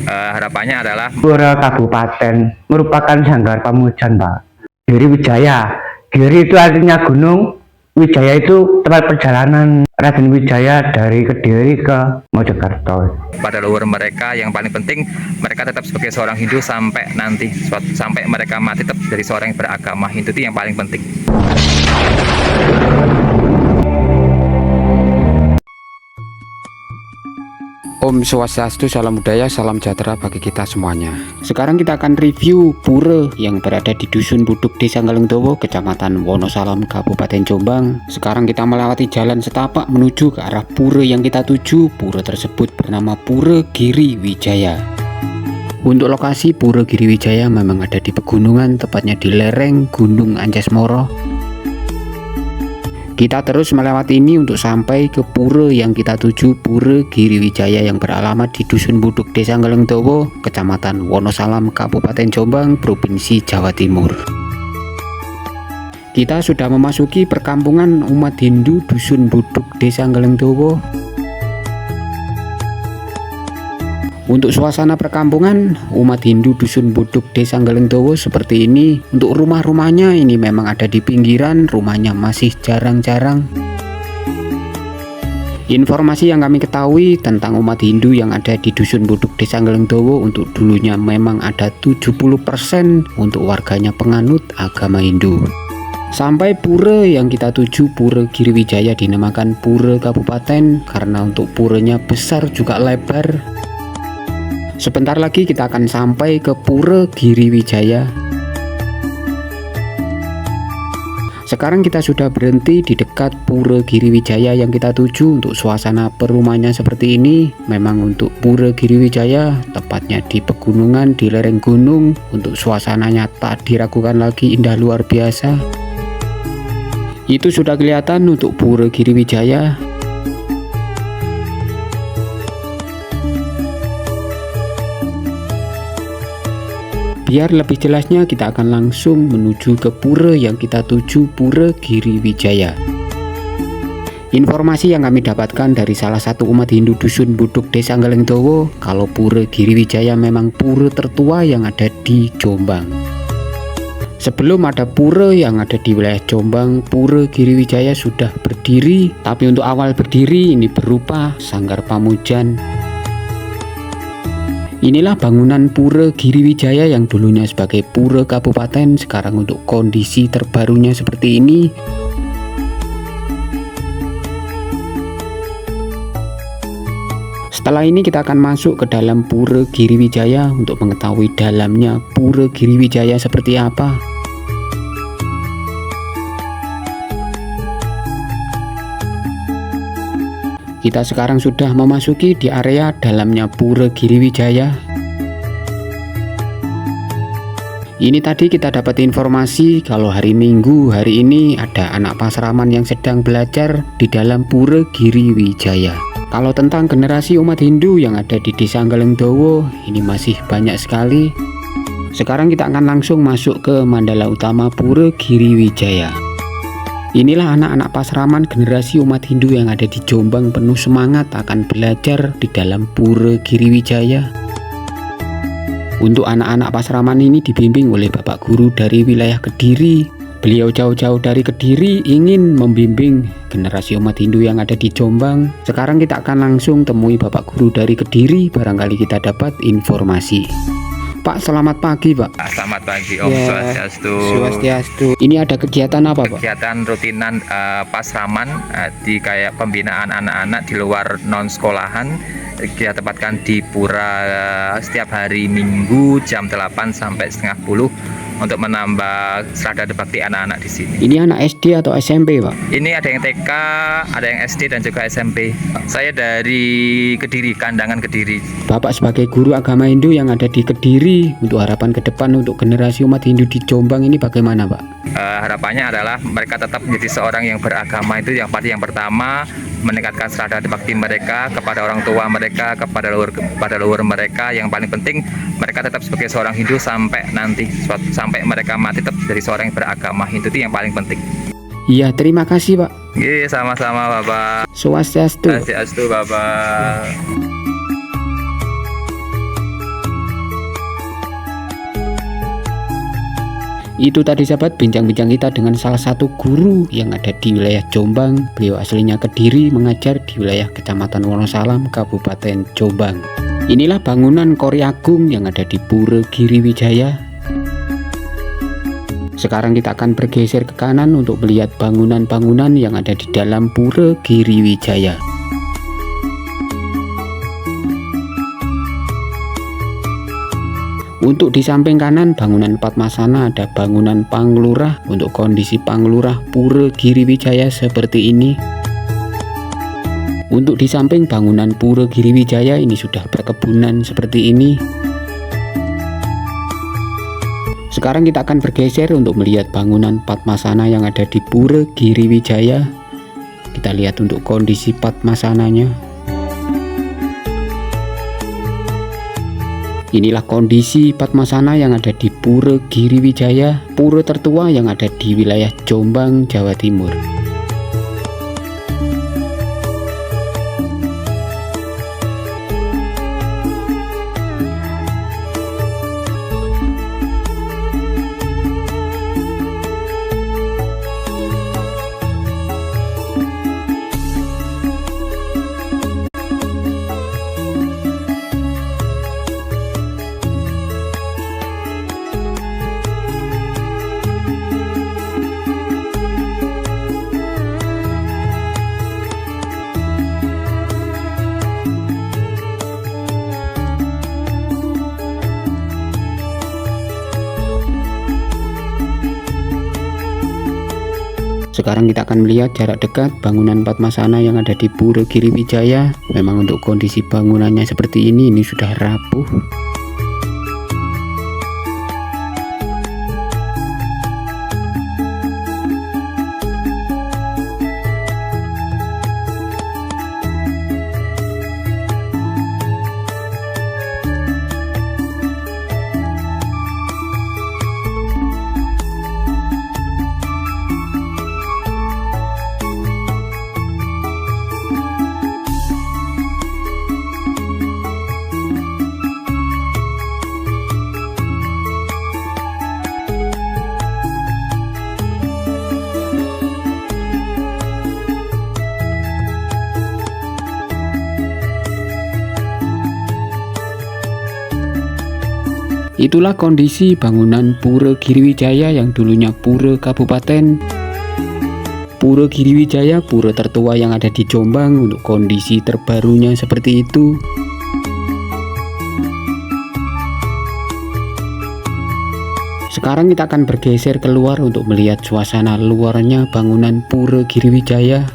Harapannya adalah Pura Kabupaten merupakan sanggar pamujan, Pak. Giri Wijaya. Giri itu artinya gunung, Wijaya itu tempat perjalanan Raden Wijaya dari Kediri ke Mojokerto. pada leluhur mereka yang paling penting mereka tetap sebagai seorang Hindu sampai nanti sampai mereka mati tetap dari seorang yang beragama Hindu, itu yang paling penting. Om Swastiastu, salam budaya, salam sejahtera bagi kita semuanya. Sekarang kita akan review pura yang berada di Dusun Buduk, Desa Ngalengdowo, Kecamatan Wonosalam, Kabupaten Jombang. Sekarang kita melewati jalan setapak menuju ke arah pura yang kita tuju. Pura tersebut bernama Pura Giri Wijaya. Untuk lokasi Pura Giri Wijaya memang ada di pegunungan, tepatnya di lereng Gunung Anjasmara. Kita terus melewati ini untuk sampai ke pura yang kita tuju, Pura Giri Wijaya yang beralamat di Dusun Buduk, Desa Ngalengdowo, Kecamatan Wonosalam, Kabupaten Jombang, Provinsi Jawa Timur. Kita sudah memasuki perkampungan umat Hindu Dusun Buduk, Desa Ngalengdowo. Untuk suasana perkampungan umat Hindu Dusun Buduk, Desa Ngalengdowo seperti ini. Untuk rumah-rumahnya ini memang ada di pinggiran, rumahnya masih jarang-jarang. Informasi yang kami ketahui tentang umat Hindu yang ada di Dusun Buduk, Desa Ngalengdowo, untuk dulunya memang ada 70% untuk warganya penganut agama Hindu. Sampai pura yang kita tuju, Pura Giri Wijaya, dinamakan pura kabupaten karena untuk puranya besar juga lebar. Sebentar lagi kita akan sampai ke Pura Giri Wijaya. Sekarang kita sudah berhenti di dekat Pura Giri Wijaya yang kita tuju. Untuk suasana perumahannya seperti ini. Memang untuk Pura Giri Wijaya tepatnya di pegunungan, di lereng gunung. Untuk suasananya tak diragukan lagi, indah luar biasa. Itu sudah kelihatan untuk Pura Giri Wijaya. Biar lebih jelasnya kita akan langsung menuju ke pura yang kita tuju, Pura Giri Wijaya. Informasi yang kami dapatkan dari salah satu umat Hindu Dusun Buduk, Desa Ngalengdowo, kalau Pura Giri Wijaya memang pura tertua yang ada di Jombang. Sebelum ada pura yang ada di wilayah Jombang, Pura Giri Wijaya sudah berdiri, tapi untuk awal berdiri ini berupa sanggar pamujan. Inilah bangunan Pura Giri Wijaya yang dulunya sebagai pura kabupaten, sekarang untuk kondisi terbarunya seperti ini. Setelah ini kita akan masuk ke dalam Pura Giri Wijaya untuk mengetahui dalamnya Pura Giri Wijaya seperti apa. Kita sekarang sudah memasuki di area dalamnya Pura Giri Wijaya. Ini tadi kita dapat informasi kalau hari Minggu hari ini ada anak pasraman yang sedang belajar di dalam Pura Giri Wijaya. Kalau tentang generasi umat Hindu yang ada di Desa Ngalengdowo, ini masih banyak sekali. Sekarang kita akan langsung masuk ke mandala utama Pura Giri Wijaya. Inilah anak-anak pasraman generasi umat Hindu yang ada di Jombang, penuh semangat akan belajar di dalam Pura Giri Wijaya. Untuk anak-anak pasraman ini dibimbing oleh Bapak Guru dari wilayah Kediri. Beliau jauh-jauh dari Kediri ingin membimbing generasi umat Hindu yang ada di Jombang. Sekarang kita akan langsung temui Bapak Guru dari Kediri, barangkali kita dapat informasi. Pak, selamat pagi, Pak. Selamat pagi, Om Swastiastu. Swastiastu. Ini ada kegiatan apa, Pak? Kegiatan rutinan pasraman di kayak pembinaan anak-anak di luar non sekolahan. Kita tempatkan di pura setiap hari Minggu jam 8 sampai setengah 10 untuk menambah serada bakti anak-anak di sini. Ini anak SD atau SMP, Pak? Ini ada yang TK, ada yang SD dan juga SMP. Saya dari Kediri, Kandangan Kediri. Bapak sebagai guru agama Hindu yang ada di Kediri, untuk harapan ke depan untuk generasi umat Hindu di Jombang ini bagaimana, Pak? Harapannya adalah mereka tetap menjadi seorang yang beragama, itu yang pertama meningkatkan serada bakti mereka kepada orang tua mereka, kepada leluhur mereka. Yang paling penting mereka tetap sebagai seorang Hindu sampai nanti sampai mereka mati tetap dari seorang yang beragama Hindu, itu yang paling penting. Iya, terima kasih, Pak. Iya, sama-sama, Bapak. Swastiastu. Swastiastu, Bapak. Itu tadi sahabat bincang-bincang kita dengan salah satu guru yang ada di wilayah Jombang. Beliau aslinya Kediri, mengajar di wilayah Kecamatan Wonosalam, Kabupaten Jombang. Inilah bangunan Kori Agung yang ada di Pura Giriwijaya. Sekarang kita akan bergeser ke kanan untuk melihat bangunan-bangunan yang ada di dalam Pura Giriwijaya. Untuk di samping kanan bangunan Padmasana ada bangunan Panglurah. Untuk kondisi Panglurah Pura Giriwijaya seperti ini. Untuk di samping bangunan Pura Giriwijaya ini sudah perkebunan seperti ini. Sekarang kita akan bergeser untuk melihat bangunan Padmasana yang ada di Pura Giriwijaya. Kita lihat untuk kondisi Padmasananya. Inilah kondisi Padmasana yang ada di Pura Giriwijaya, pura tertua yang ada di wilayah Jombang, Jawa Timur. Sekarang kita akan melihat jarak dekat bangunan Padmasana yang ada di Pura Giriwijaya. Memang untuk kondisi bangunannya seperti ini sudah rapuh. Itulah kondisi bangunan Pura Giriwijaya yang dulunya pura kabupaten. Pura Giriwijaya, pura tertua yang ada di Jombang. Untuk kondisi terbarunya seperti itu. Sekarang kita akan bergeser keluar untuk melihat suasana luarnya bangunan Pura Giriwijaya.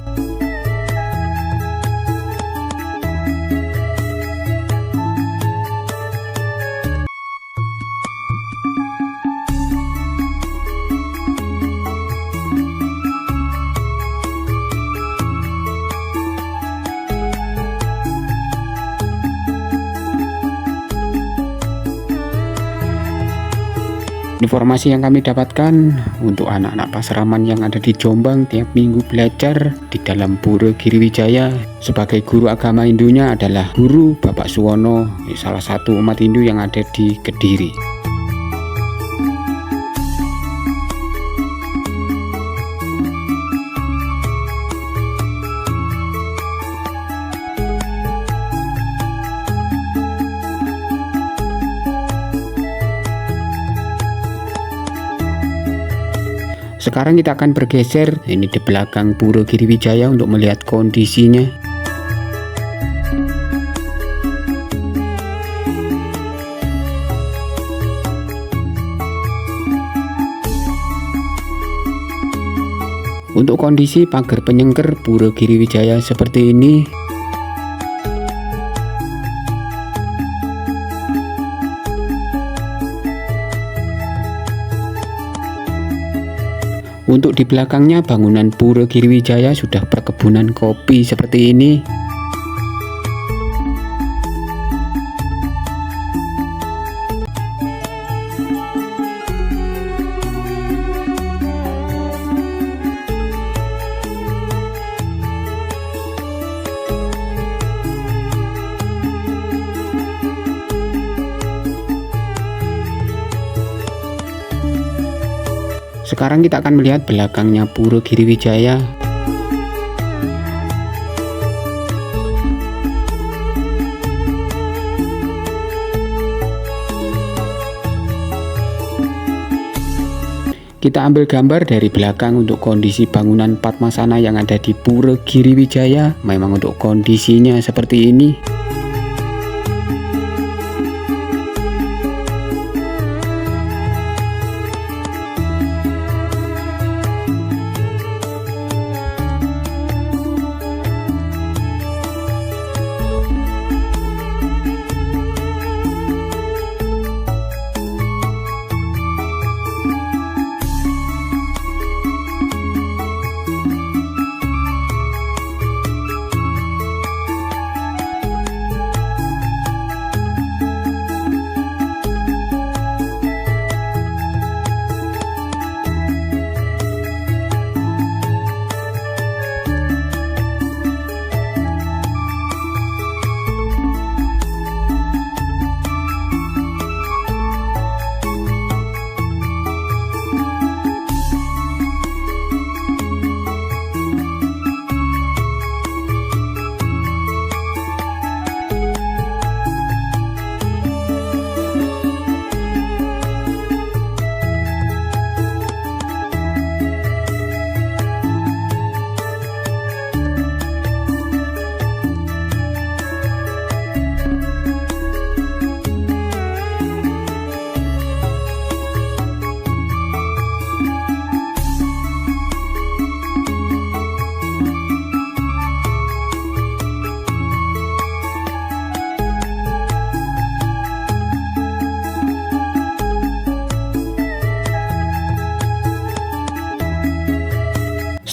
Informasi yang kami dapatkan untuk anak-anak Pasraman yang ada di Jombang tiap minggu belajar di dalam Pura Giriwijaya. Sebagai guru agama Hindunya adalah Guru Bapak Suwono, salah satu umat Hindu yang ada di Kediri. Sekarang kita akan bergeser ini di belakang Pura Giriwijaya untuk melihat kondisinya. Untuk kondisi pagar penyengker Pura Giriwijaya seperti ini. Untuk di belakangnya bangunan Pura Giriwijaya sudah perkebunan kopi seperti ini. Sekarang kita akan melihat belakangnya Pura Giriwijaya. Kita ambil gambar dari belakang untuk kondisi bangunan Padmasana yang ada di Pura Giriwijaya. Memang untuk kondisinya seperti ini.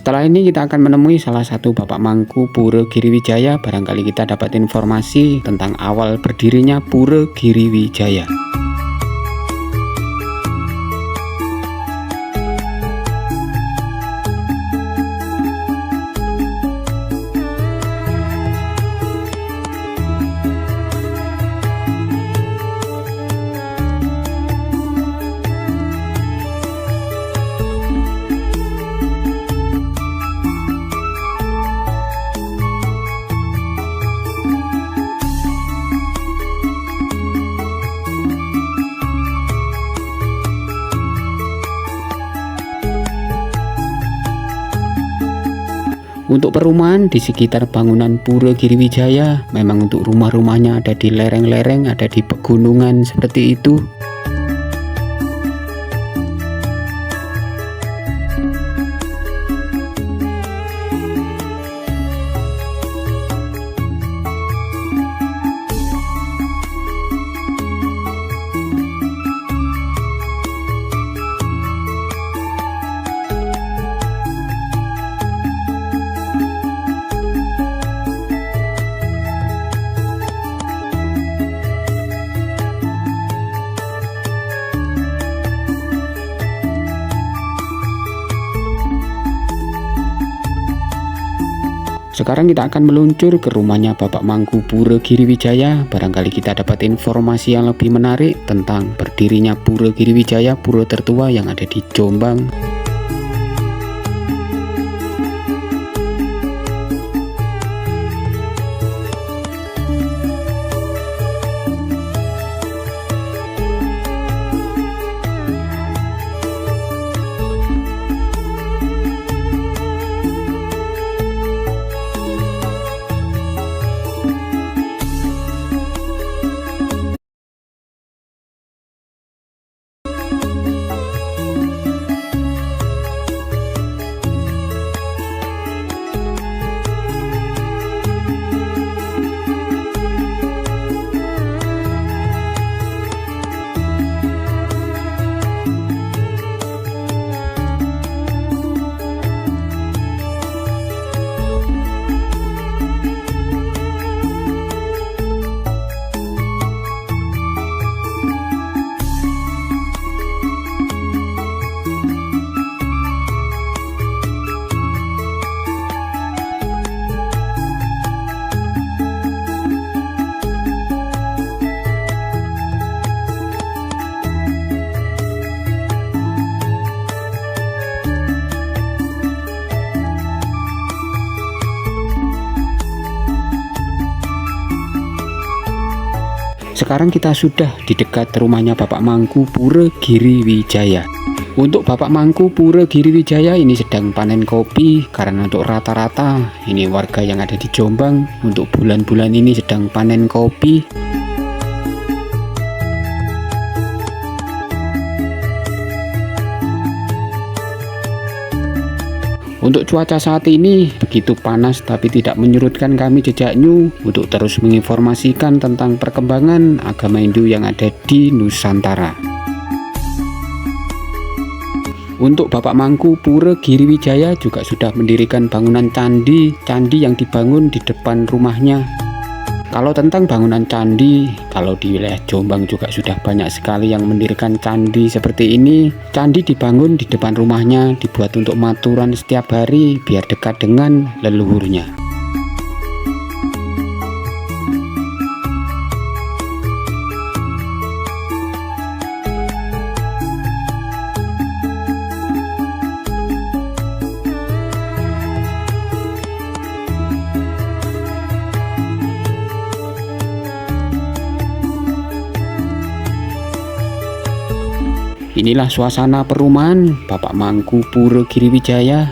Setelah ini kita akan menemui salah satu Bapak Mangku Pura Giriwijaya. Barangkali kita dapat informasi tentang awal berdirinya Pura Giriwijaya. Untuk perumahan di sekitar bangunan Pura Giriwijaya, memang untuk rumah-rumahnya ada di lereng-lereng, ada di pegunungan seperti itu. Sekarang kita akan meluncur ke rumahnya Bapak Mangku Pura Giriwijaya. Barangkali kita dapat informasi yang lebih menarik tentang berdirinya Pura Giriwijaya, pura tertua yang ada di Jombang. Sekarang kita sudah di dekat rumahnya Bapak Mangku Pura Giri Wijaya. Untuk Bapak Mangku Pura Giri Wijaya ini sedang panen kopi, karena untuk rata-rata ini warga yang ada di Jombang untuk bulan-bulan ini sedang panen kopi. Untuk cuaca saat ini begitu panas tapi tidak menyurutkan kami jejaknya untuk terus menginformasikan tentang perkembangan agama Hindu yang ada di Nusantara. Untuk Bapak Mangku Pura Giri Wijaya juga sudah mendirikan bangunan candi yang dibangun di depan rumahnya. Kalau tentang bangunan candi, kalau di wilayah Jombang juga sudah banyak sekali yang mendirikan candi seperti ini. Candi dibangun di depan rumahnya, dibuat untuk maturan setiap hari biar dekat dengan leluhurnya. Inilah suasana perumahan Bapak Mangku Pura Giri Wijaya.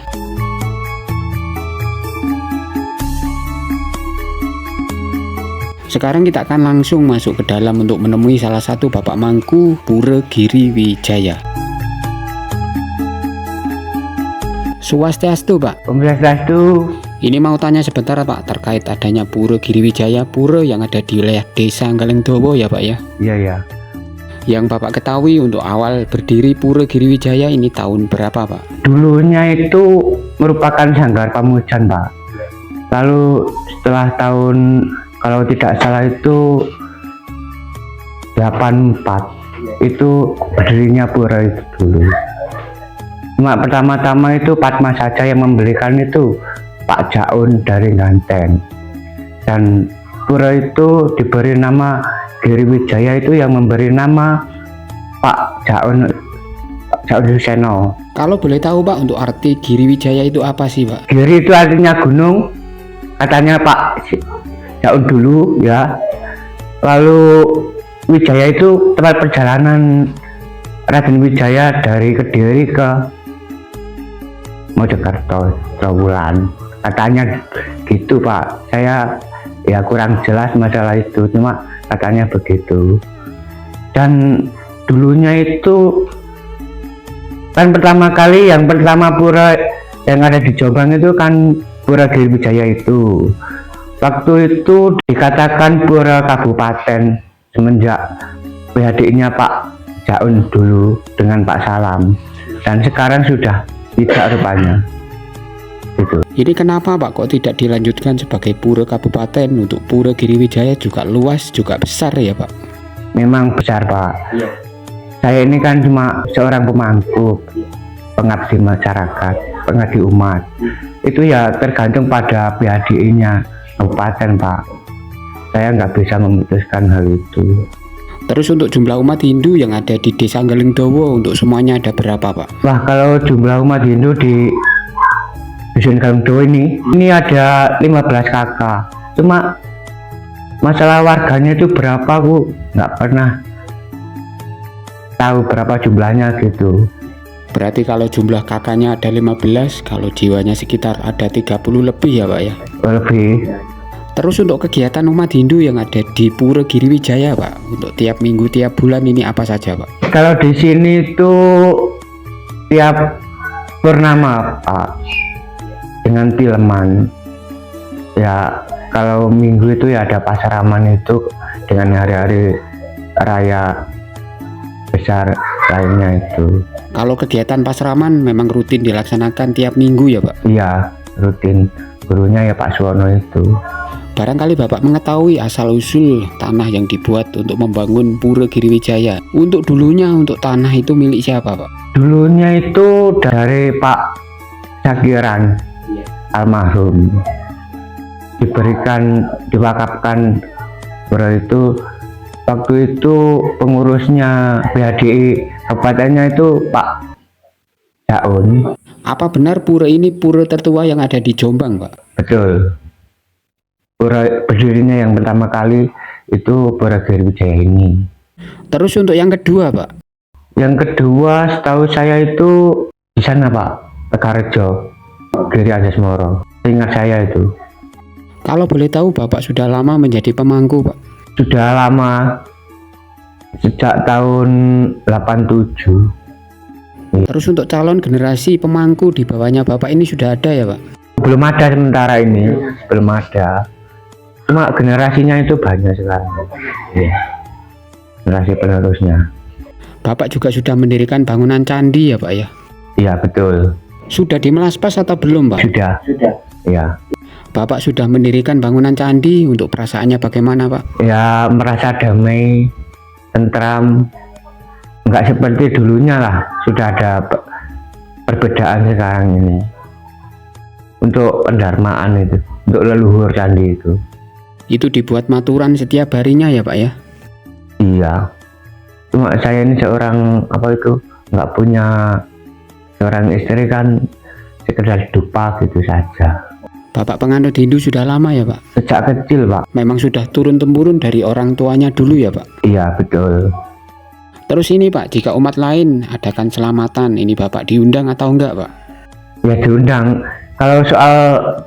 Sekarang kita akan langsung masuk ke dalam untuk menemui salah satu Bapak Mangku Pura Giri Wijaya. Swastiastu, Pak. Om Swastiastu. Ini mau tanya sebentar Pak terkait adanya Pura Giri Wijaya, pura yang ada di wilayah Desa Galengdowo ya Pak ya. Iya ya. Yang Bapak ketahui untuk awal berdiri Pura Giri Wijaya ini tahun berapa Pak? Dulunya itu merupakan sanggar pamujan Pak. Lalu setelah tahun kalau tidak salah itu 84 itu berdirinya pura itu dulu. Cuma pertama-tama itu Padma saja yang membelikan itu Pak Jaun dari Ganten. Dan pura itu diberi nama Giri Wijaya, itu yang memberi nama Pak Jaun Suseno. Kalau boleh tahu Pak, untuk arti Giri Wijaya itu apa sih Pak? Giri itu artinya gunung, katanya Pak Jaun dulu ya. Lalu Wijaya itu tempat perjalanan Raden Wijaya dari Kediri ke Mojokerto, Trowulan. Katanya gitu Pak. Saya ya kurang jelas masalah itu, cuma katanya begitu. Dan dulunya itu kan pertama kali yang pertama pura yang ada di Jombang itu kan Pura Giri Wijaya itu. Waktu itu dikatakan pura kabupaten semenjak PHD-nya Pak Jaun dulu dengan Pak Salam, dan sekarang sudah tidak rupanya. Itu. Ini kenapa Pak kok tidak dilanjutkan sebagai pura kabupaten? Untuk Pura Giri Wijaya juga luas, juga besar ya Pak? Memang besar Pak. Iya. Saya ini kan cuma seorang pemangku, pengabdi masyarakat, pengabdi umat. Itu ya tergantung pada PHDI-nya kabupaten Pak. Saya nggak bisa memutuskan hal itu. Terus untuk jumlah umat Hindu yang ada di Desa Galengdowo untuk semuanya ada berapa Pak? Wah, kalau jumlah umat Hindu di Dusun Galengdowo ini ada 15 kakak. Cuma masalah warganya itu berapa Bu, nggak pernah tahu berapa jumlahnya gitu. Berarti kalau jumlah kakaknya ada 15, kalau jiwanya sekitar ada 30 lebih ya Pak ya? Lebih. Terus untuk kegiatan umat Hindu yang ada di Pura Giri Wijaya Pak, untuk tiap minggu, tiap bulan ini apa saja Pak? Kalau di sini tuh tiap purnama Pak, dengan tileman. Ya kalau minggu itu ya ada pasaraman itu dengan hari-hari raya besar lainnya itu. Kalau kegiatan pasraman memang rutin dilaksanakan tiap minggu ya Pak? Iya rutin, gurunya ya Pak Suwono itu. Barangkali Bapak mengetahui asal-usul tanah yang dibuat untuk membangun Pura Giri Wijaya. Untuk dulunya untuk tanah itu milik siapa Pak? Dulunya itu dari Pak Sakiran almarhum. Diberikan, diwakafkan pura itu. Waktu itu pengurusnya PHDI kabupatennya itu Pak Jaun. Apa benar pura ini pura tertua yang ada di Jombang Pak? Betul. Pura berdirinya yang pertama kali itu Pura Giri Wijaya ini. Terus untuk yang kedua Pak? Yang kedua setahu saya itu di sana Pak, Tegarejo, Giri Anjasmara. Ingat saya itu. Kalau boleh tahu Bapak sudah lama menjadi pemangku Pak? Sudah lama, sejak tahun 87. Terus untuk calon generasi pemangku di bawahnya Bapak ini sudah ada ya Pak? Belum ada sementara ini, belum ada. Cuma generasinya itu banyak sekarang. Ya. Generasi penerusnya. Bapak juga sudah mendirikan bangunan candi ya Pak ya? Iya betul. Sudah di Melaspas atau belum Pak? Sudah. Ya. Bapak sudah mendirikan bangunan candi, untuk perasaannya bagaimana Pak? Ya merasa damai, tentram. Enggak seperti dulunya lah. Sudah ada perbedaan sekarang ini. Untuk pendarmaan itu, untuk leluhur candi itu. Itu dibuat maturan setiap harinya ya Pak ya? Iya. Cuma saya ini seorang nggak punya seorang istri kan, sekedar dupa gitu saja. Bapak penganut Hindu sudah lama ya Pak? Sejak kecil Pak. Memang sudah turun-temurun dari orang tuanya dulu ya Pak? Iya betul. Terus ini Pak, jika umat lain adakan selamatan, ini Bapak diundang atau enggak Pak? Ya diundang. Kalau soal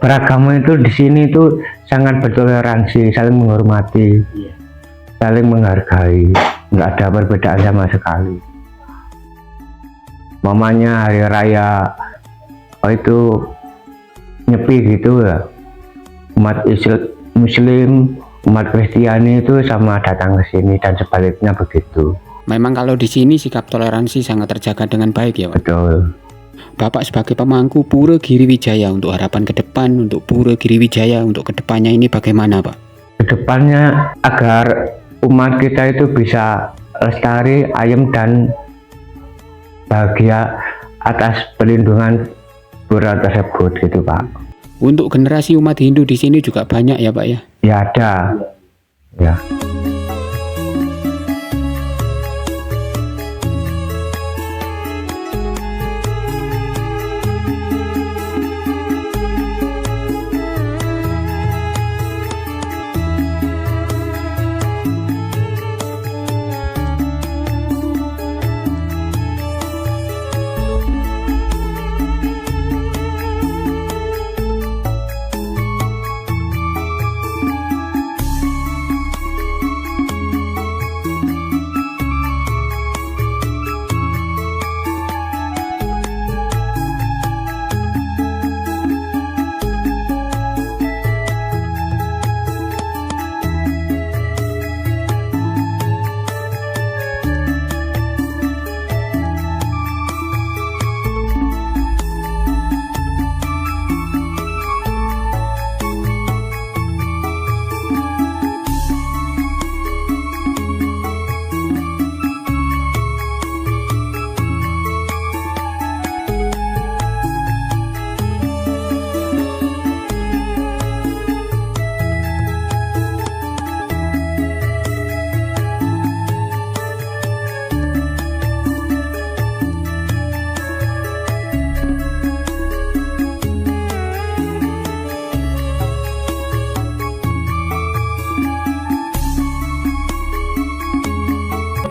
beragama itu di sini itu sangat bertoleransi, saling menghormati, saling menghargai, nggak ada perbedaan sama sekali. Mamanya hari raya itu nyepi gitu ya, umat Muslim, umat Kristiani itu sama datang ke sini dan sebaliknya begitu. Memang kalau di sini sikap toleransi sangat terjaga dengan baik ya Pak? Betul. Bapak sebagai pemangku Pura Giri Wijaya, untuk harapan ke depan untuk Pura Giri Wijaya untuk kedepannya ini bagaimana Pak? Kedepannya agar umat kita itu bisa lestari, ayem dan bahagia atas perlindungan pura tersebut gitu Pak. Untuk generasi umat Hindu di sini juga banyak ya Pak ya? Ya ada. Ya.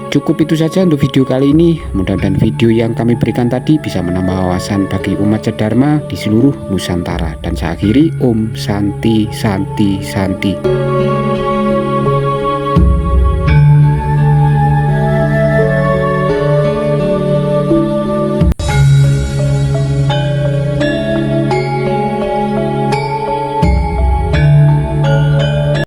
Cukup itu saja untuk video kali ini. Mudah-mudahan video yang kami berikan tadi bisa menambah wawasan bagi umat Sedharma di seluruh Nusantara. Dan saya akhiri, Om Santi Santi Santi.